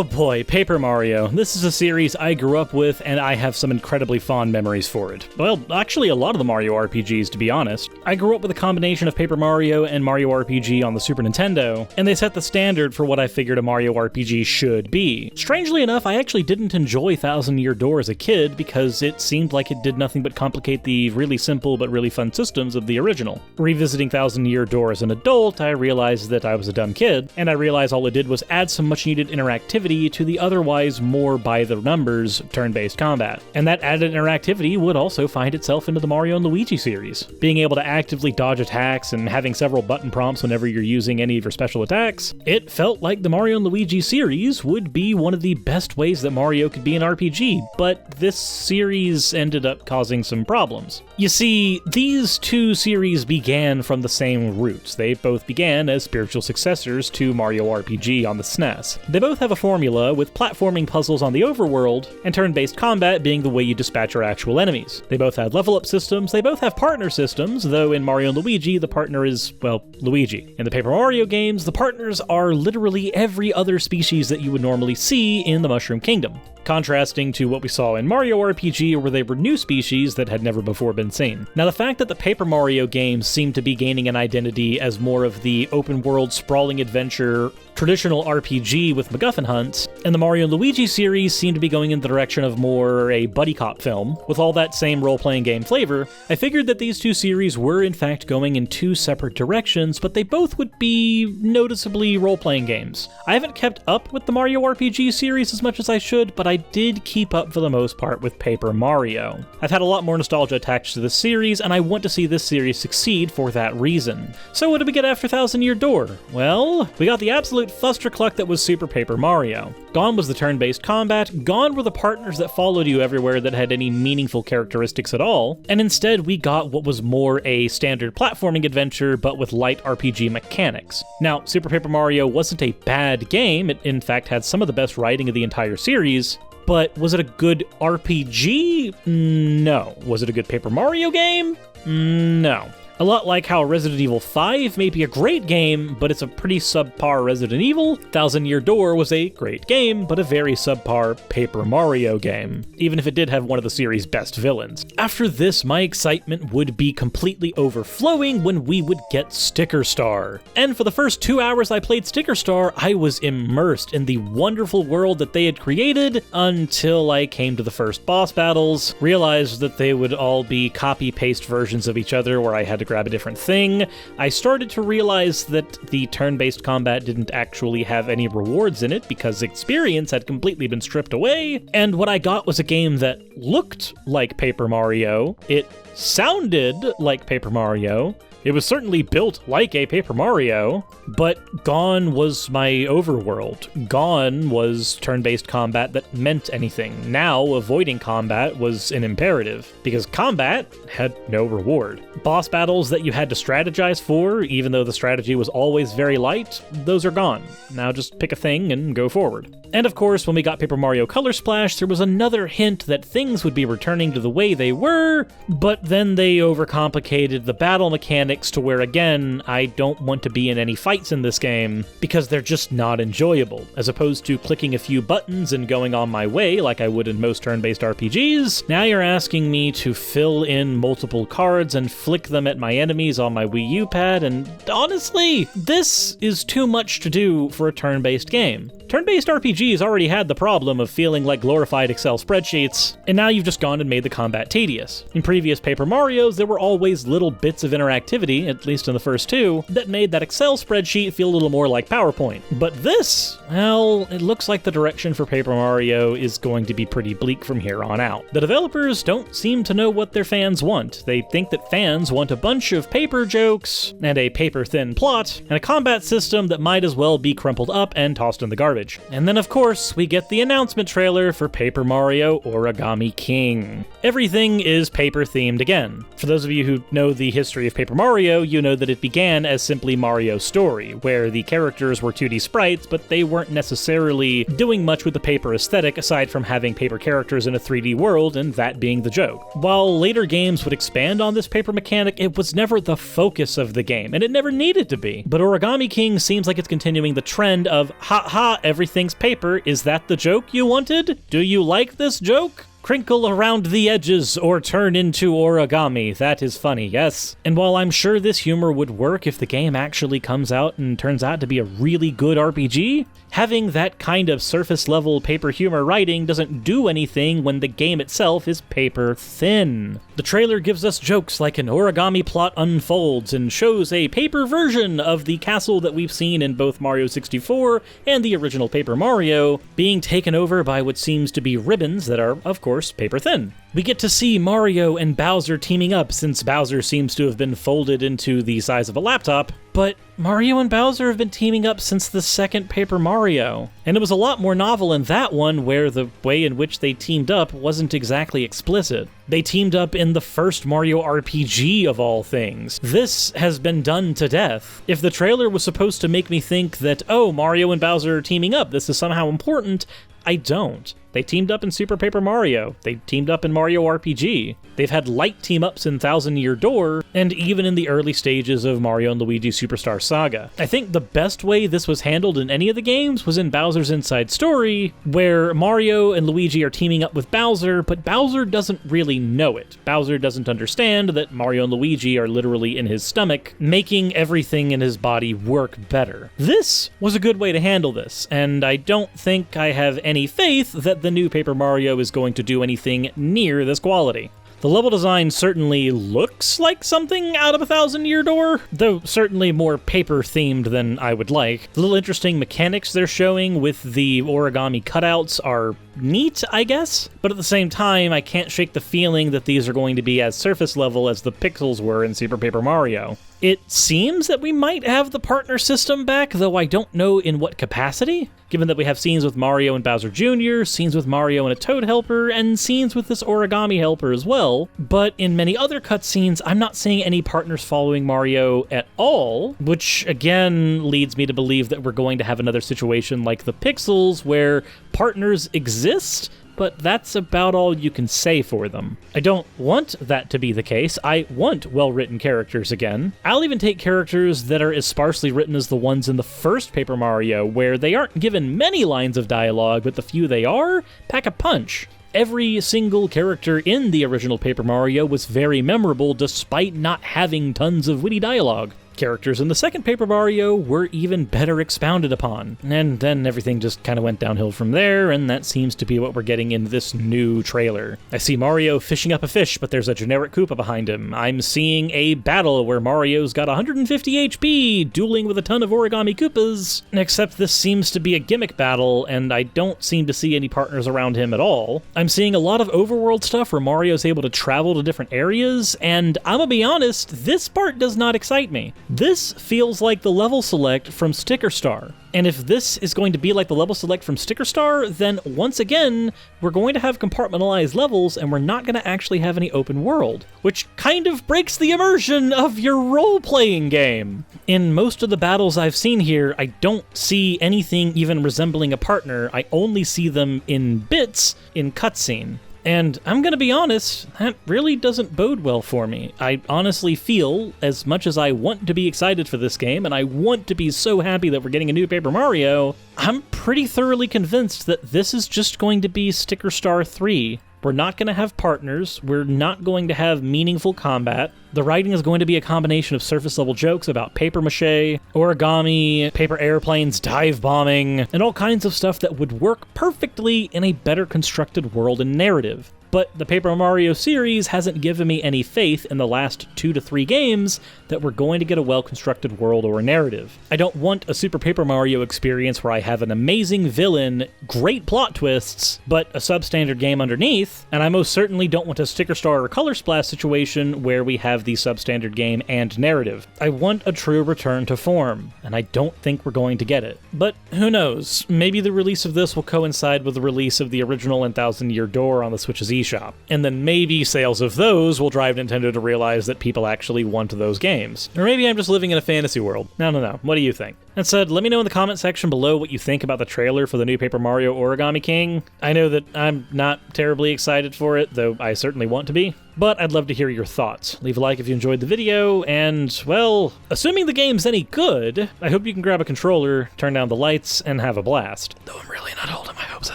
Oh boy, Paper Mario. This is a series I grew up with, and I have some incredibly fond memories for it. Well, actually a lot of the Mario RPGs, to be honest. I grew up with a combination of Paper Mario and Mario RPG on the Super Nintendo, and they set the standard for what I figured a Mario RPG should be. Strangely enough, I actually didn't enjoy Thousand Year Door as a kid because it seemed like it did nothing but complicate the really simple but really fun systems of the original. Revisiting Thousand Year Door as an adult, I realized that I was a dumb kid, and I realized all it did was add some much needed interactivity to the otherwise more by-the-numbers turn-based combat. And that added interactivity would also find itself into the Mario and Luigi series. Being able to actively dodge attacks and having several button prompts whenever you're using any of your special attacks, it felt like the Mario and Luigi series would be one of the best ways that Mario could be an RPG, but this series ended up causing some problems. You see, these two series began from the same roots. They both began as spiritual successors to Mario RPG on the SNES. They both have a formula with platforming puzzles on the overworld and turn-based combat being the way you dispatch your actual enemies. They both have level-up systems, they both have partner systems, though in Mario and Luigi, the partner is, well, Luigi. In the Paper Mario games, the partners are literally every other species that you would normally see in the Mushroom Kingdom, contrasting to what we saw in Mario RPG where they were new species that had never before been seen. Now, the fact that the Paper Mario games seem to be gaining an identity as more of the open-world sprawling adventure traditional RPG with MacGuffin hunts, and the Mario & Luigi series seem to be going in the direction of more a buddy cop film, with all that same role-playing game flavor, I figured that these two series were in fact going in two separate directions, but they both would be noticeably role-playing games. I haven't kept up with the Mario RPG series as much as I should, but I did keep up for the most part with Paper Mario. I've had a lot more nostalgia attached to this series, and I want to see this series succeed for that reason. So what did we get after Thousand Year Door? Well, we got the absolute fustercluck that was Super Paper Mario. Gone was the turn-based combat, gone were the partners that followed you everywhere that had any meaningful characteristics at all, and instead we got what was more a standard platforming adventure but with light RPG mechanics. Now, Super Paper Mario wasn't a bad game, it in fact had some of the best writing of the entire series, but was it a good RPG? No. Was it a good Paper Mario game? No. A lot like how Resident Evil 5 may be a great game, but it's a pretty subpar Resident Evil, Thousand Year Door was a great game, but a very subpar Paper Mario game, even if it did have one of the series' best villains. After this, my excitement would be completely overflowing when we would get Sticker Star. And for the first 2 hours I played Sticker Star, I was immersed in the wonderful world that they had created until I came to the first boss battles, realized that they would all be copy-paste versions of each other where I had to grab a different thing. I started to realize that the turn-based combat didn't actually have any rewards in it because experience had completely been stripped away, and what I got was a game that looked like Paper Mario, it sounded like Paper Mario, it was certainly built like a Paper Mario, but gone was my overworld. Gone was turn-based combat that meant anything. Now, avoiding combat was an imperative, because combat had no reward. Boss battles that you had to strategize for, even though the strategy was always very light, those are gone. Now just pick a thing and go forward. And of course, when we got Paper Mario Color Splash, there was another hint that things would be returning to the way they were, but then they overcomplicated the battle mechanics to where, again, I don't want to be in any fights in this game because they're just not enjoyable. As opposed to clicking a few buttons and going on my way like I would in most turn-based RPGs, now you're asking me to fill in multiple cards and flick them at my enemies on my Wii U pad, and honestly, this is too much to do for a turn-based game. Turn-based RPGs already had the problem of feeling like glorified Excel spreadsheets, and now you've just gone and made the combat tedious. In previous Paper Marios, there were always little bits of interactivity, at least in the first two, that made that Excel spreadsheet feel a little more like PowerPoint. But this, well, it looks like the direction for Paper Mario is going to be pretty bleak from here on out. The developers don't seem to know what their fans want. They think that fans want a bunch of paper jokes, and a paper-thin plot, and a combat system that might as well be crumpled up and tossed in the garbage. And then, of course, we get the announcement trailer for Paper Mario Origami King. Everything is paper-themed again. For those of you who know the history of Paper Mario, you know that it began as simply Mario's Story, where the characters were 2D sprites, but they weren't necessarily doing much with the paper aesthetic aside from having paper characters in a 3D world, and that being the joke. While later games would expand on this paper mechanic, it was never the focus of the game, and it never needed to be. But Origami King seems like it's continuing the trend of, ha-ha, everything's paper. Is that the joke you wanted? Do you like this joke? Crinkle around the edges or turn into origami. That is funny, yes. And while I'm sure this humor would work if the game actually comes out and turns out to be a really good RPG, having that kind of surface-level paper humor writing doesn't do anything when the game itself is paper thin. The trailer gives us jokes like an origami plot unfolds and shows a paper version of the castle that we've seen in both Mario 64 and the original Paper Mario being taken over by what seems to be ribbons that are, of course, paper thin. We get to see Mario and Bowser teaming up since Bowser seems to have been folded into the size of a laptop, but Mario and Bowser have been teaming up since the second Paper Mario. And it was a lot more novel in that one where the way in which they teamed up wasn't exactly explicit. They teamed up in the first Mario RPG of all things. This has been done to death. If the trailer was supposed to make me think that, oh, Mario and Bowser are teaming up, this is somehow important, I don't. They teamed up in Super Paper Mario. They teamed up in Mario RPG. They've had light team-ups in Thousand Year Door, and even in the early stages of Mario and Luigi Superstar Saga. I think the best way this was handled in any of the games was in Bowser's Inside Story, where Mario and Luigi are teaming up with Bowser, but Bowser doesn't really know it. Bowser doesn't understand that Mario and Luigi are literally in his stomach, making everything in his body work better. This was a good way to handle this, and I don't think I have any faith that the new Paper Mario is going to do anything near this quality. The level design certainly looks like something out of a Thousand Year Door, though certainly more paper-themed than I would like. The little interesting mechanics they're showing with the origami cutouts are neat, I guess, but at the same time, I can't shake the feeling that these are going to be as surface level as the pixels were in Super Paper Mario. It seems that we might have the partner system back, though I don't know in what capacity, given that we have scenes with Mario and Bowser Jr., scenes with Mario and a Toad helper, and scenes with this origami helper as well. But in many other cutscenes, I'm not seeing any partners following Mario at all, which again leads me to believe that we're going to have another situation like the Pixels, where partners exist, but that's about all you can say for them. I don't want that to be the case. I want well-written characters again. I'll even take characters that are as sparsely written as the ones in the first Paper Mario, where they aren't given many lines of dialogue, but the few they are, pack a punch. Every single character in the original Paper Mario was very memorable despite not having tons of witty dialogue. Characters in the second Paper Mario were even better expounded upon, and then everything just kind of went downhill from there, and that seems to be what we're getting in this new trailer. I see Mario fishing up a fish, but there's a generic Koopa behind him. I'm seeing a battle where Mario's got 150 HP, dueling with a ton of origami Koopas, except this seems to be a gimmick battle, and I don't seem to see any partners around him at all. I'm seeing a lot of overworld stuff where Mario's able to travel to different areas, and I'm gonna be honest, this part does not excite me. This feels like the level select from Sticker Star. And if this is going to be like the level select from Sticker Star, then once again, we're going to have compartmentalized levels and we're not going to actually have any open world, which kind of breaks the immersion of your role-playing game. In most of the battles I've seen here, I don't see anything even resembling a partner. I only see them in bits in cutscene. And I'm gonna be honest, that really doesn't bode well for me. I honestly feel, as much as I want to be excited for this game, and I want to be so happy that we're getting a new Paper Mario, I'm pretty thoroughly convinced that this is just going to be Sticker Star 3. We're not going to have partners, we're not going to have meaningful combat. The writing is going to be a combination of surface-level jokes about paper mache, origami, paper airplanes, dive bombing, and all kinds of stuff that would work perfectly in a better constructed world and narrative. But the Paper Mario series hasn't given me any faith in the last 2 to 3 games that we're going to get a well-constructed world or a narrative. I don't want a Super Paper Mario experience where I have an amazing villain, great plot twists, but a substandard game underneath, and I most certainly don't want a Sticker Star or Color Splash situation where we have the substandard game and narrative. I want a true return to form, and I don't think we're going to get it. But who knows? Maybe the release of this will coincide with the release of the original and Thousand Year Door on the Switch's eShop, and then maybe sales of those will drive Nintendo to realize that people actually want those games. Or maybe I'm just living in a fantasy world. I don't know. What do you think? That said, let me know in the comment section below what you think about the trailer for the new Paper Mario Origami King. I know that I'm not terribly excited for it, though I certainly want to be. but I'd love to hear your thoughts. Leave a like if you enjoyed the video, and, well, assuming the game's any good, I hope you can grab a controller, turn down the lights, and have a blast. Though I'm really not holding